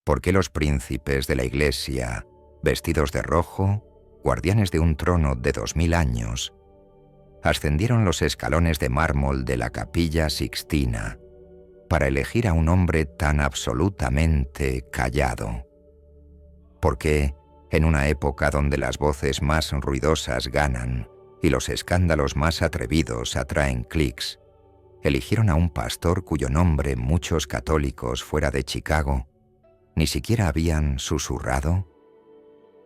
¿Por qué los príncipes de la Iglesia, vestidos de rojo, guardianes de un trono de 2000 años, ascendieron los escalones de mármol de la Capilla Sixtina para elegir a un hombre tan absolutamente callado? ¿Por qué, en una época donde las voces más ruidosas ganan y los escándalos más atrevidos atraen clics, eligieron a un pastor cuyo nombre muchos católicos fuera de Chicago ni siquiera habían susurrado?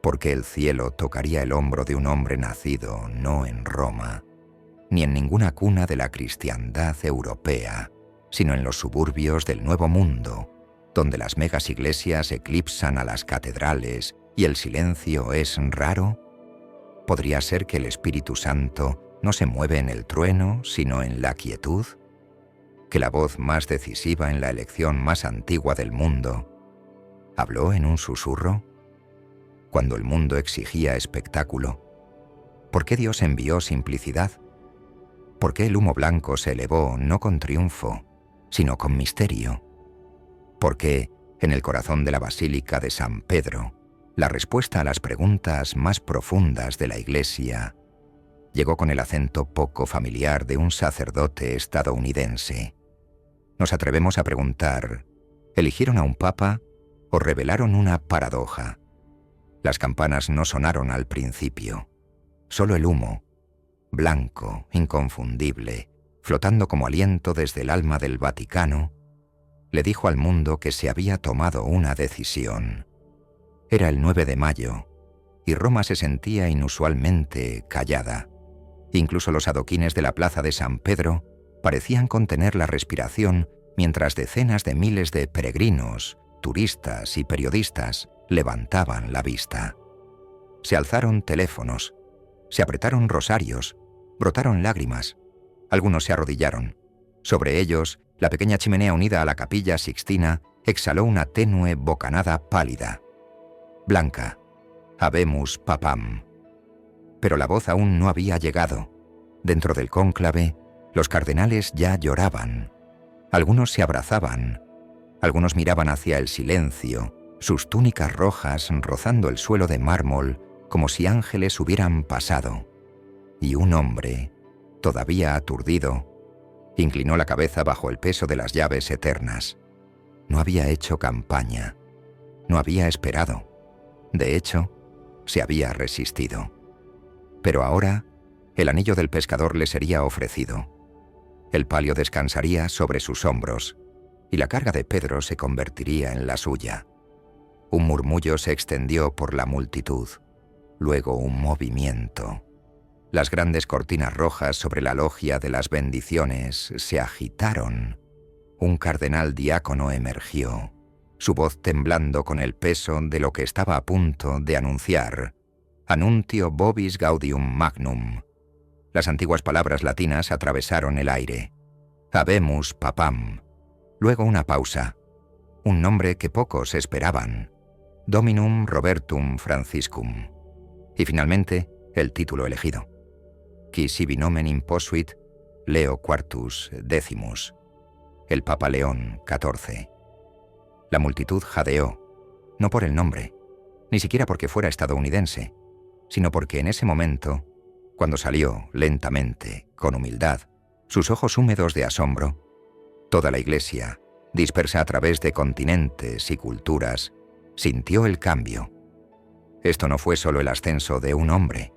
Porque el cielo tocaría el hombro de un hombre nacido no en Roma, ni en ninguna cuna de la cristiandad europea, sino en los suburbios del Nuevo Mundo, donde las megas iglesias eclipsan a las catedrales y el silencio es raro. ¿Podría ser que el Espíritu Santo no se mueve en el trueno, sino en la quietud? ¿Que la voz más decisiva en la elección más antigua del mundo habló en un susurro? Cuando el mundo exigía espectáculo, ¿por qué Dios envió simplicidad? ¿Por qué el humo blanco se elevó no con triunfo, sino con misterio? ¿Por qué, en el corazón de la Basílica de San Pedro, la respuesta a las preguntas más profundas de la Iglesia llegó con el acento poco familiar de un sacerdote estadounidense? Nos atrevemos a preguntar, ¿eligieron a un papa o revelaron una paradoja? Las campanas no sonaron al principio, solo el humo, blanco, inconfundible, flotando como aliento desde el alma del Vaticano, le dijo al mundo que se había tomado una decisión. Era el 9 de mayo, y Roma se sentía inusualmente callada. Incluso los adoquines de la plaza de San Pedro parecían contener la respiración mientras decenas de miles de peregrinos, turistas y periodistas levantaban la vista. Se alzaron teléfonos, se apretaron rosarios, brotaron lágrimas. Algunos se arrodillaron. Sobre ellos, la pequeña chimenea unida a la Capilla Sixtina exhaló una tenue bocanada pálida. Blanca, Habemus Papam. Pero la voz aún no había llegado. Dentro del cónclave, los cardenales ya lloraban. Algunos se abrazaban. Algunos miraban hacia el silencio, sus túnicas rojas rozando el suelo de mármol como si ángeles hubieran pasado. Y un hombre, todavía aturdido, inclinó la cabeza bajo el peso de las llaves eternas. No había hecho campaña, no había esperado. De hecho, se había resistido. Pero ahora, el anillo del pescador le sería ofrecido. El palio descansaría sobre sus hombros, y la carga de Pedro se convertiría en la suya. Un murmullo se extendió por la multitud, luego un movimiento. Las grandes cortinas rojas sobre la logia de las bendiciones se agitaron. Un cardenal diácono emergió, su voz temblando con el peso de lo que estaba a punto de anunciar: Annuntio vobis gaudium magnum. Las antiguas palabras latinas atravesaron el aire. Habemus Papam. Luego una pausa. Un nombre que pocos esperaban. Dominum Robertum Franciscum. Y finalmente, el título elegido. Qui sibi nomen imposuit, Leo Quartus Decimus. El Papa León XIV. La multitud jadeó, no por el nombre, ni siquiera porque fuera estadounidense, sino porque en ese momento, cuando salió lentamente, con humildad, sus ojos húmedos de asombro, toda la Iglesia, dispersa a través de continentes y culturas, sintió el cambio. Esto no fue solo el ascenso de un hombre,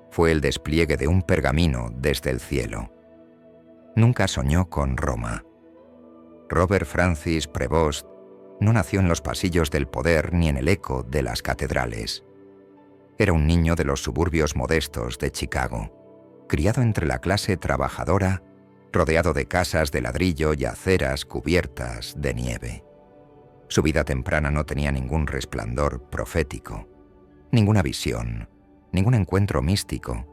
fue el despliegue de un pergamino desde el cielo. Nunca soñó con Roma. Robert Francis Prevost no nació en los pasillos del poder ni en el eco de las catedrales. Era un niño de los suburbios modestos de Chicago, criado entre la clase trabajadora, rodeado de casas de ladrillo y aceras cubiertas de nieve. Su vida temprana no tenía ningún resplandor profético, ninguna visión, ningún encuentro místico,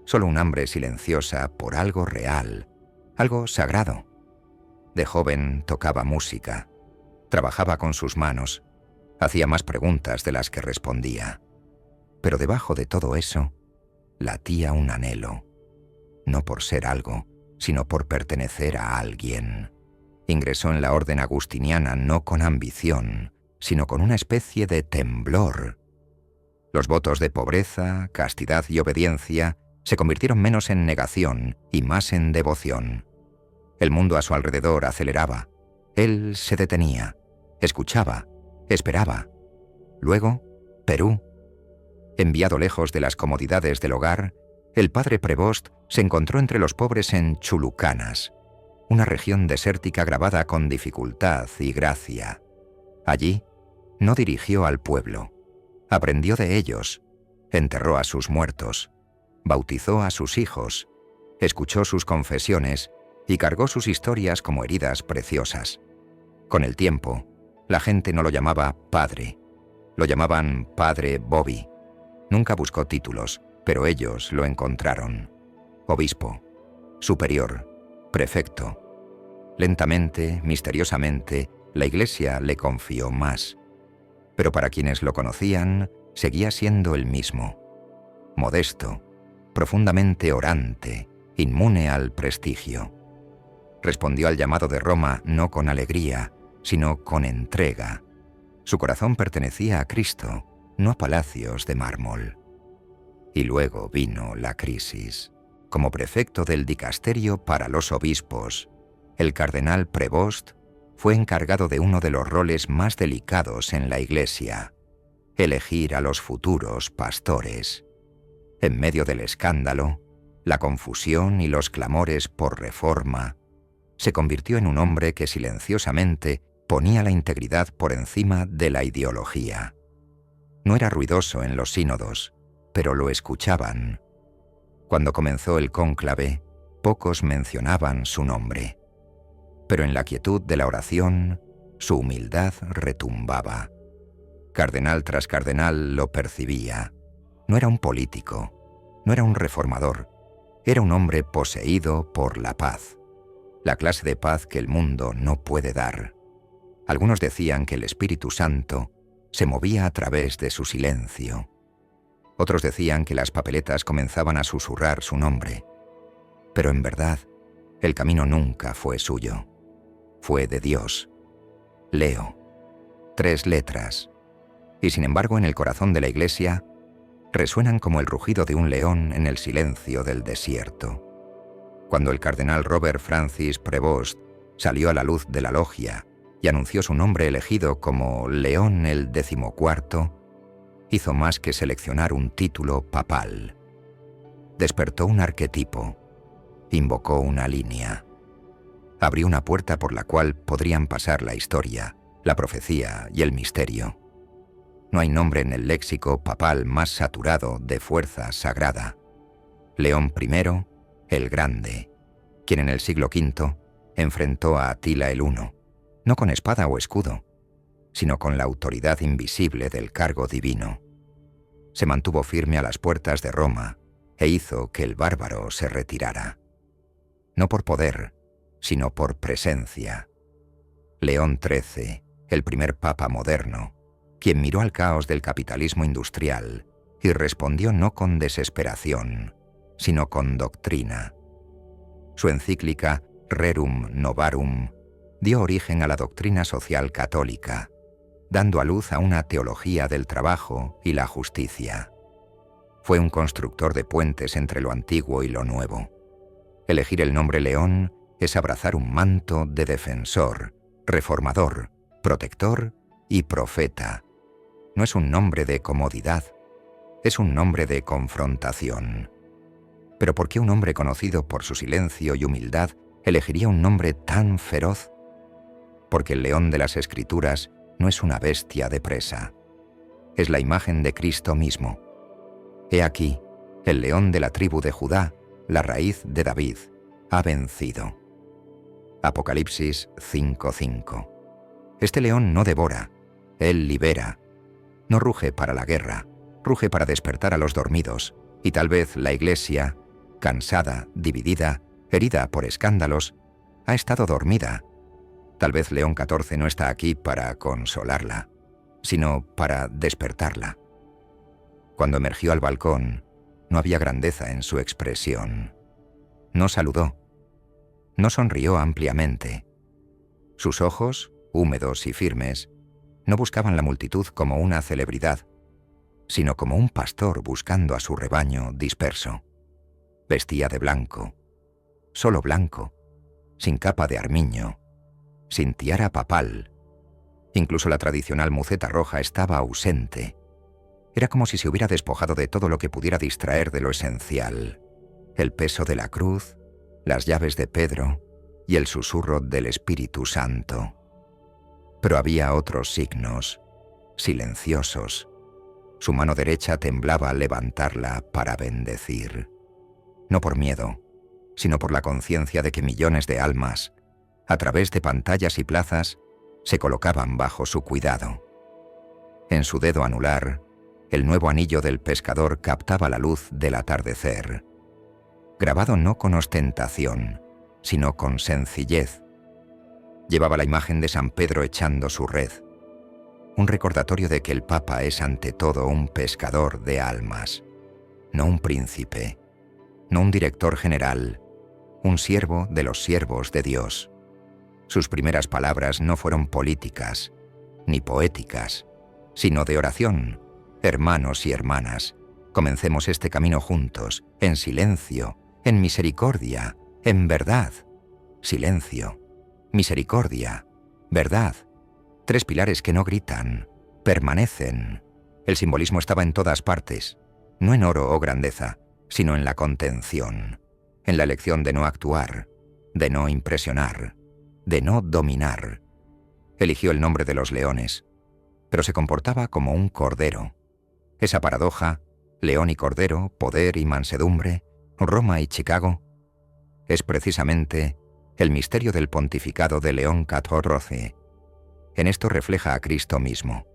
solo un hambre silenciosa por algo real, algo sagrado. De joven tocaba música, trabajaba con sus manos, hacía más preguntas de las que respondía. Pero debajo de todo eso, latía un anhelo, no por ser algo, sino por pertenecer a alguien. Ingresó en la orden agustiniana no con ambición, sino con una especie de temblor. Los votos de pobreza, castidad y obediencia se convirtieron menos en negación y más en devoción. El mundo a su alrededor aceleraba. Él se detenía, escuchaba, esperaba. Luego, Perú. Enviado lejos de las comodidades del hogar, el padre Prevost se encontró entre los pobres en Chulucanas, una región desértica grabada con dificultad y gracia. Allí, no dirigió al pueblo. Aprendió de ellos, enterró a sus muertos, bautizó a sus hijos, escuchó sus confesiones y cargó sus historias como heridas preciosas. Con el tiempo, la gente no lo llamaba padre, lo llamaban Padre Bobby. Nunca buscó títulos, pero ellos lo encontraron. Obispo, superior, prefecto. Lentamente, misteriosamente, la Iglesia le confió más. Pero para quienes lo conocían, seguía siendo el mismo. Modesto, profundamente orante, inmune al prestigio. Respondió al llamado de Roma no con alegría, sino con entrega. Su corazón pertenecía a Cristo, no a palacios de mármol. Y luego vino la crisis. Como prefecto del dicasterio para los obispos, el cardenal Prevost fue encargado de uno de los roles más delicados en la Iglesia: elegir a los futuros pastores. En medio del escándalo, la confusión y los clamores por reforma, se convirtió en un hombre que silenciosamente ponía la integridad por encima de la ideología. No era ruidoso en los sínodos, pero lo escuchaban. Cuando comenzó el cónclave, pocos mencionaban su nombre. Pero en la quietud de la oración, su humildad retumbaba. Cardenal tras cardenal lo percibía. No era un político, no era un reformador, era un hombre poseído por la paz, la clase de paz que el mundo no puede dar. Algunos decían que el Espíritu Santo se movía a través de su silencio. Otros decían que las papeletas comenzaban a susurrar su nombre. Pero en verdad, el camino nunca fue suyo. Fue de Dios. Leo. 3 letras. Y sin embargo, en el corazón de la Iglesia, resuenan como el rugido de un león en el silencio del desierto. Cuando el cardenal Robert Francis Prevost salió a la luz de la logia y anunció su nombre elegido como León el XIV, hizo más que seleccionar un título papal. Despertó un arquetipo, invocó una línea. Abrió una puerta por la cual podrían pasar la historia, la profecía y el misterio. No hay nombre en el léxico papal más saturado de fuerza sagrada. León I, el Grande, quien en el siglo V enfrentó a Atila el Huno, no con espada o escudo, sino con la autoridad invisible del cargo divino. Se mantuvo firme a las puertas de Roma e hizo que el bárbaro se retirara. No por poder, sino por presencia. León XIII, el primer papa moderno, quien miró al caos del capitalismo industrial y respondió no con desesperación, sino con doctrina. Su encíclica Rerum Novarum dio origen a la doctrina social católica, dando a luz a una teología del trabajo y la justicia. Fue un constructor de puentes entre lo antiguo y lo nuevo. Elegir el nombre León es abrazar un manto de defensor, reformador, protector y profeta. No es un nombre de comodidad, es un nombre de confrontación. ¿Pero por qué un hombre conocido por su silencio y humildad elegiría un nombre tan feroz? Porque el león de las Escrituras no es una bestia de presa. Es la imagen de Cristo mismo. He aquí, el león de la tribu de Judá, la raíz de David, ha vencido. Apocalipsis 5:5. Este león no devora, él libera. No ruge para la guerra, ruge para despertar a los dormidos, y tal vez la Iglesia, cansada, dividida, herida por escándalos, ha estado dormida. Tal vez León XIV no está aquí para consolarla, sino para despertarla. Cuando emergió al balcón, no había grandeza en su expresión. No saludó. No sonrió ampliamente. Sus ojos, húmedos y firmes, No buscaban la multitud como una celebridad, sino como un pastor buscando a su rebaño disperso. Vestía de blanco, solo blanco, sin capa de armiño, sin tiara papal. Incluso la tradicional muceta roja estaba ausente. Era como si se hubiera despojado de todo lo que pudiera distraer de lo esencial: el peso de la cruz, las llaves de Pedro y el susurro del Espíritu Santo. Pero había otros signos, silenciosos. Su mano derecha temblaba al levantarla para bendecir. No por miedo, sino por la conciencia de que millones de almas, a través de pantallas y plazas, se colocaban bajo su cuidado. En su dedo anular, el nuevo anillo del pescador captaba la luz del atardecer. Grabado no con ostentación, sino con sencillez. Llevaba la imagen de San Pedro echando su red. Un recordatorio de que el Papa es ante todo un pescador de almas, no un príncipe, no un director general, un siervo de los siervos de Dios. Sus primeras palabras no fueron políticas, ni poéticas, sino de oración. Hermanos y hermanas, comencemos este camino juntos, en silencio, en misericordia, en verdad. Silencio, misericordia, verdad. 3 pilares que no gritan, permanecen. El simbolismo estaba en todas partes, no en oro o grandeza, sino en la contención, en la elección de no actuar, de no impresionar, de no dominar. Eligió el nombre de los leones, pero se comportaba como un cordero. Esa paradoja, león y cordero, poder y mansedumbre, Roma y Chicago, es precisamente el misterio del pontificado de León XIV. En esto refleja a Cristo mismo,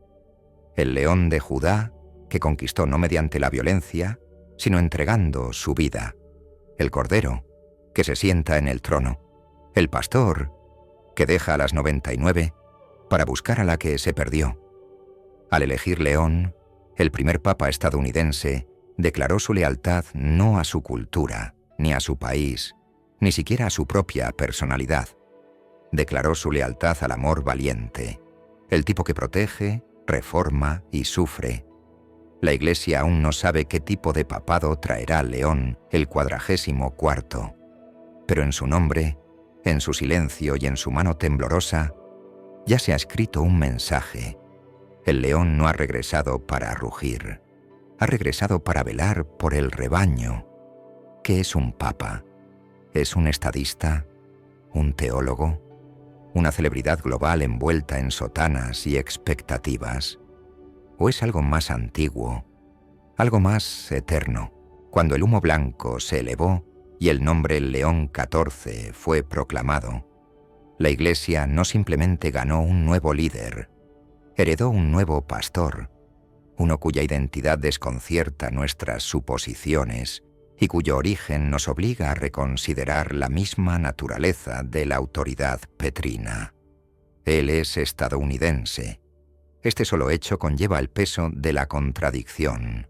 el león de Judá que conquistó no mediante la violencia, sino entregando su vida, el cordero que se sienta en el trono, el pastor que deja a las 99 para buscar a la que se perdió. Al elegir león, el primer papa estadounidense declaró su lealtad no a su cultura, ni a su país, ni siquiera a su propia personalidad. Declaró su lealtad al amor valiente, el tipo que protege, reforma y sufre. La Iglesia aún no sabe qué tipo de papado traerá León el 44º, pero en su nombre, en su silencio y en su mano temblorosa, ya se ha escrito un mensaje. El león no ha regresado para rugir, ha regresado para velar por el rebaño. ¿Qué es un papa? ¿Es un estadista? ¿Un teólogo? ¿Una celebridad global envuelta en sotanas y expectativas? ¿O es algo más antiguo, algo más eterno, cuando el humo blanco se elevó y el nombre León XIV fue proclamado? La Iglesia no simplemente ganó un nuevo líder, heredó un nuevo pastor, uno cuya identidad desconcierta nuestras suposiciones y cuyo origen nos obliga a reconsiderar la misma naturaleza de la autoridad petrina. Él es estadounidense. Este solo hecho conlleva el peso de la contradicción.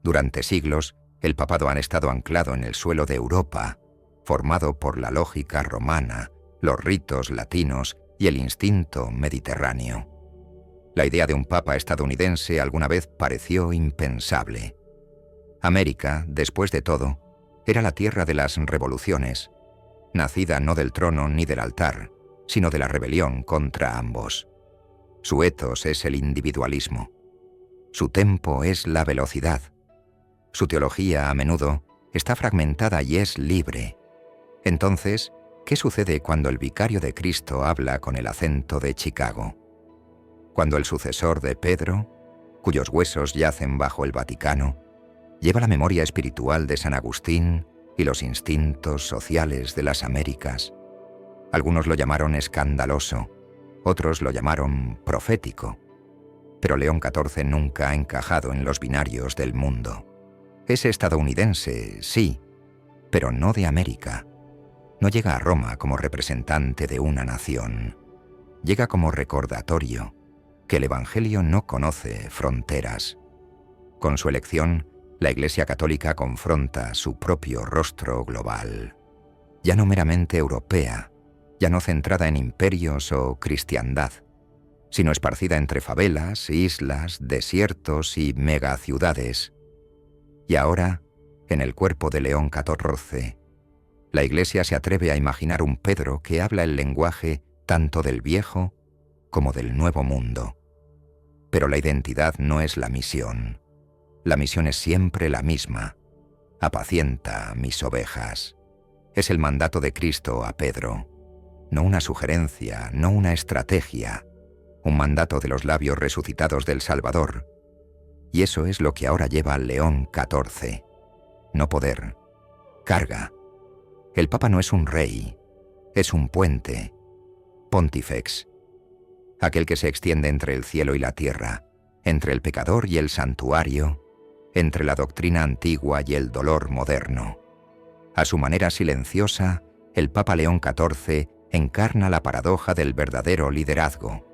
Durante siglos, el papado ha estado anclado en el suelo de Europa, formado por la lógica romana, los ritos latinos y el instinto mediterráneo. La idea de un papa estadounidense alguna vez pareció impensable. América, después de todo, era la tierra de las revoluciones, nacida no del trono ni del altar, sino de la rebelión contra ambos. Su ethos es el individualismo. Su tempo es la velocidad. Su teología, a menudo, está fragmentada y es libre. Entonces, ¿qué sucede cuando el vicario de Cristo habla con el acento de Chicago? Cuando el sucesor de Pedro, cuyos huesos yacen bajo el Vaticano, lleva la memoria espiritual de San Agustín y los instintos sociales de las Américas. Algunos lo llamaron escandaloso, otros lo llamaron profético. Pero León XIV nunca ha encajado en los binarios del mundo. Es estadounidense, sí, pero no de América. No llega a Roma como representante de una nación. Llega como recordatorio que el Evangelio no conoce fronteras. Con su elección, la Iglesia Católica confronta su propio rostro global, ya no meramente europea, ya no centrada en imperios o cristiandad, sino esparcida entre favelas, islas, desiertos y megaciudades. Y ahora, en el cuerpo de León XIV, la Iglesia se atreve a imaginar un Pedro que habla el lenguaje tanto del viejo como del nuevo mundo. Pero la identidad no es la misión. La misión es siempre la misma. Apacienta mis ovejas. Es el mandato de Cristo a Pedro. No una sugerencia, no una estrategia. Un mandato de los labios resucitados del Salvador. Y eso es lo que ahora lleva León XIV. No poder. Carga. El Papa no es un rey. Es un puente. Pontifex. Aquel que se extiende entre el cielo y la tierra, entre el pecador y el santuario, entre la doctrina antigua y el dolor moderno. A su manera silenciosa, el Papa León XIV encarna la paradoja del verdadero liderazgo,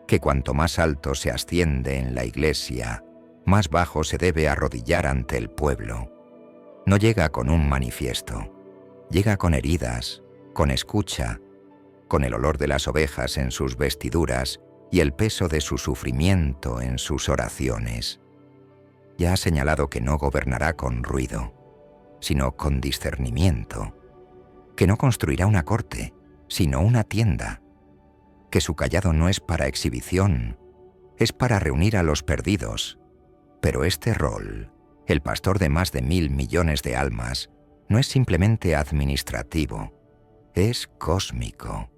que cuanto más alto se asciende en la Iglesia, más bajo se debe arrodillar ante el pueblo. No llega con un manifiesto, llega con heridas, con escucha, con el olor de las ovejas en sus vestiduras y el peso de su sufrimiento en sus oraciones. Ya ha señalado que no gobernará con ruido, sino con discernimiento, que no construirá una corte, sino una tienda, que su cayado no es para exhibición, es para reunir a los perdidos. Pero este rol, el pastor de más de 1.000 millones de almas, no es simplemente administrativo, es cósmico.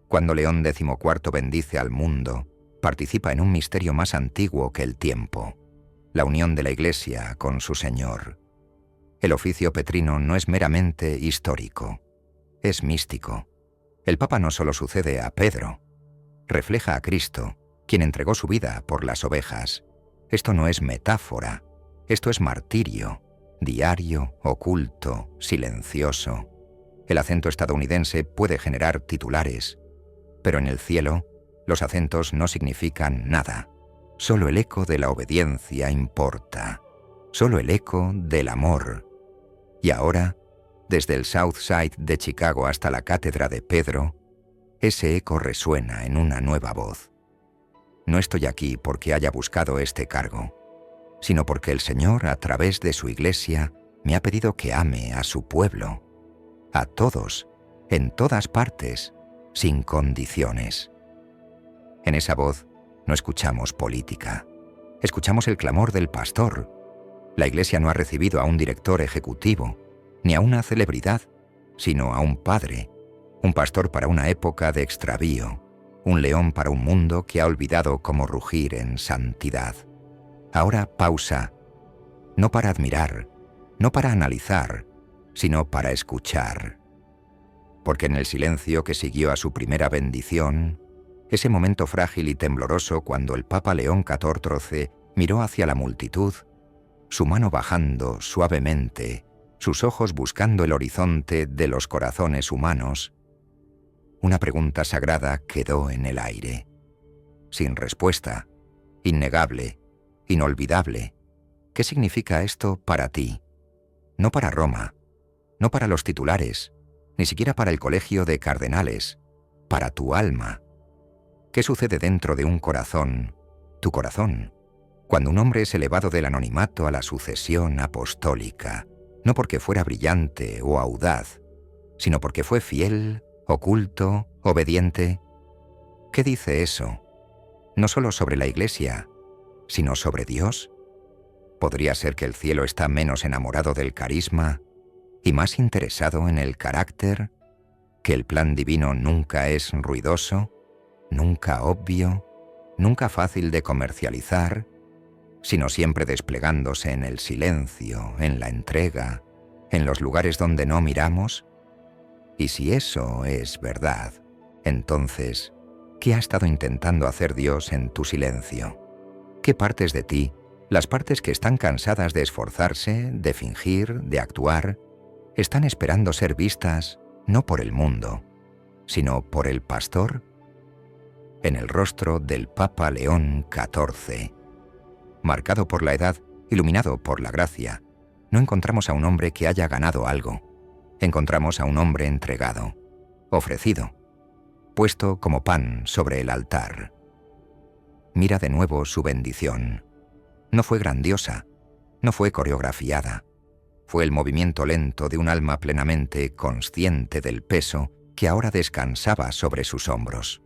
Cuando León XIV bendice al mundo, participa en un misterio más antiguo que el tiempo, la unión de la Iglesia con su Señor. El oficio petrino no es meramente histórico, es místico. El Papa no solo sucede a Pedro, refleja a Cristo, quien entregó su vida por las ovejas. Esto no es metáfora, esto es martirio, diario, oculto, silencioso. El acento estadounidense puede generar titulares, pero en el cielo los acentos no significan nada. Solo el eco de la obediencia importa, solo el eco del amor. Y ahora, desde el South Side de Chicago hasta la Cátedra de Pedro, ese eco resuena en una nueva voz. No estoy aquí porque haya buscado este cargo, sino porque el Señor, a través de su Iglesia, me ha pedido que ame a su pueblo, a todos, en todas partes, sin condiciones. En esa voz no escuchamos política, escuchamos el clamor del pastor. La Iglesia no ha recibido a un director ejecutivo, ni a una celebridad, sino a un padre, un pastor para una época de extravío, un león para un mundo que ha olvidado cómo rugir en santidad. Ahora pausa, no para admirar, no para analizar, sino para escuchar. Porque en el silencio que siguió a su primera bendición, ese momento frágil y tembloroso cuando el Papa León XIV miró hacia la multitud, su mano bajando suavemente, sus ojos buscando el horizonte de los corazones humanos, una pregunta sagrada quedó en el aire, sin respuesta, innegable, inolvidable. ¿Qué significa esto para ti? No para Roma, no para los titulares, ni siquiera para el colegio de cardenales, para tu alma. ¿Qué sucede dentro de un corazón, tu corazón, cuando un hombre es elevado del anonimato a la sucesión apostólica, no porque fuera brillante o audaz, sino porque fue fiel, oculto, obediente? ¿Qué dice eso? No solo sobre la Iglesia, sino sobre Dios. ¿Podría ser que el cielo está menos enamorado del carisma y más interesado en el carácter? ¿Que el plan divino nunca es ruidoso, nunca obvio, nunca fácil de comercializar, sino siempre desplegándose en el silencio, en la entrega, en los lugares donde no miramos? Y si eso es verdad, entonces, ¿qué ha estado intentando hacer Dios en tu silencio? ¿Qué partes de ti, las partes que están cansadas de esforzarse, de fingir, de actuar, están esperando ser vistas no por el mundo, sino por el pastor? En el rostro del Papa León XIV, marcado por la edad, iluminado por la gracia, no encontramos a un hombre que haya ganado algo. Encontramos a un hombre entregado, ofrecido, puesto como pan sobre el altar. Mira de nuevo su bendición. No fue grandiosa, no fue coreografiada. Fue el movimiento lento de un alma plenamente consciente del peso que ahora descansaba sobre sus hombros.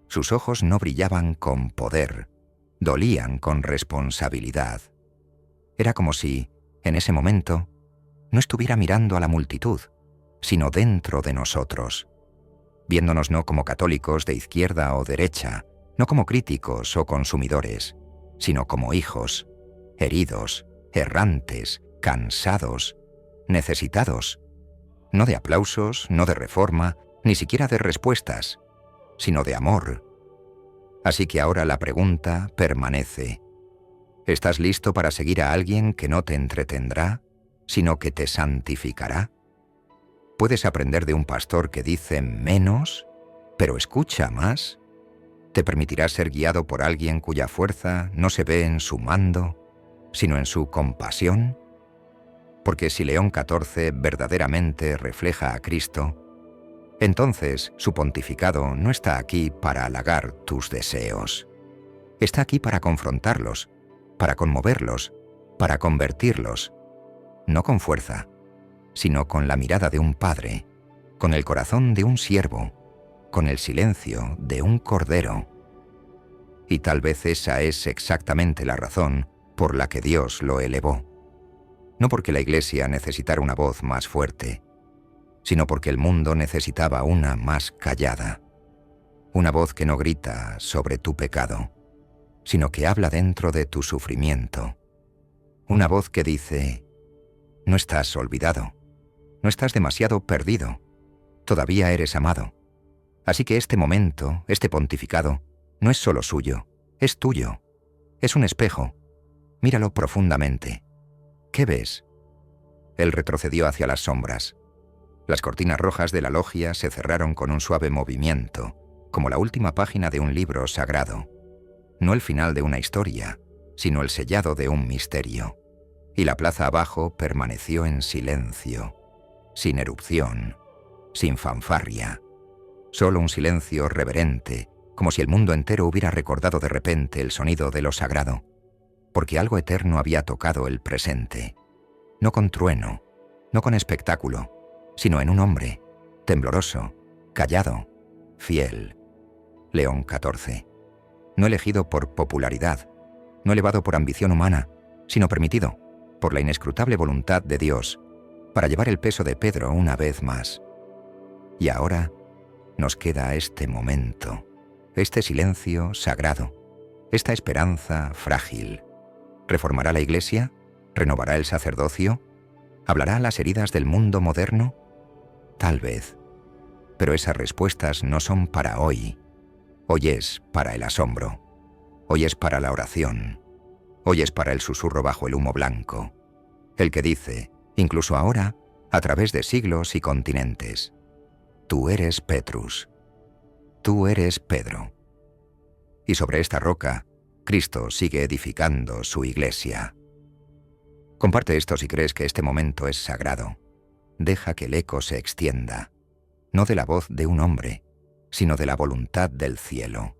Sus ojos no brillaban con poder, dolían con responsabilidad. Era como si, en ese momento, no estuviera mirando a la multitud, sino dentro de nosotros, viéndonos no como católicos de izquierda o derecha, no como críticos o consumidores, sino como hijos, heridos, errantes, cansados, necesitados, no de aplausos, no de reforma, ni siquiera de respuestas, sino de amor. Así que ahora la pregunta permanece: ¿estás listo para seguir a alguien que no te entretendrá, sino que te santificará? ¿Puedes aprender de un pastor que dice menos, pero escucha más? ¿Te permitirá ser guiado por alguien cuya fuerza no se ve en su mando, sino en su compasión? Porque si León XIV verdaderamente refleja a Cristo, entonces su pontificado no está aquí para halagar tus deseos. Está aquí para confrontarlos, para conmoverlos, para convertirlos, no con fuerza, sino con la mirada de un padre, con el corazón de un siervo, con el silencio de un cordero. Y tal vez esa es exactamente la razón por la que Dios lo elevó. No porque la Iglesia necesitara una voz más fuerte, sino porque el mundo necesitaba una más callada. Una voz que no grita sobre tu pecado, sino que habla dentro de tu sufrimiento. Una voz que dice: no estás olvidado, no estás demasiado perdido, todavía eres amado. Así que este momento, este pontificado, no es solo suyo, es tuyo. Es un espejo. Míralo profundamente. ¿Qué ves? Él retrocedió hacia las sombras. Las cortinas rojas de la logia se cerraron con un suave movimiento, como la última página de un libro sagrado. No el final de una historia, sino el sellado de un misterio. Y la plaza abajo permaneció en silencio, sin erupción, sin fanfarria. Solo un silencio reverente, como si el mundo entero hubiera recordado de repente el sonido de lo sagrado, porque algo eterno había tocado el presente. No con trueno, no con espectáculo, sino en un hombre, tembloroso, callado, fiel. León XIV. No elegido por popularidad, no elevado por ambición humana, sino permitido por la inescrutable voluntad de Dios para llevar el peso de Pedro una vez más. Y ahora nos queda este momento, este silencio sagrado, esta esperanza frágil. ¿Reformará la Iglesia? ¿Renovará el sacerdocio? ¿Hablará a las heridas del mundo moderno? Tal vez. Pero esas respuestas no son para hoy. Hoy es para el asombro. Hoy es para la oración. Hoy es para el susurro bajo el humo blanco. El que dice, incluso ahora, a través de siglos y continentes: tú eres Petrus. Tú eres Pedro. Y sobre esta roca, Cristo sigue edificando su Iglesia. Comparte esto si crees que este momento es sagrado. Deja que el eco se extienda, no de la voz de un hombre, sino de la voluntad del cielo.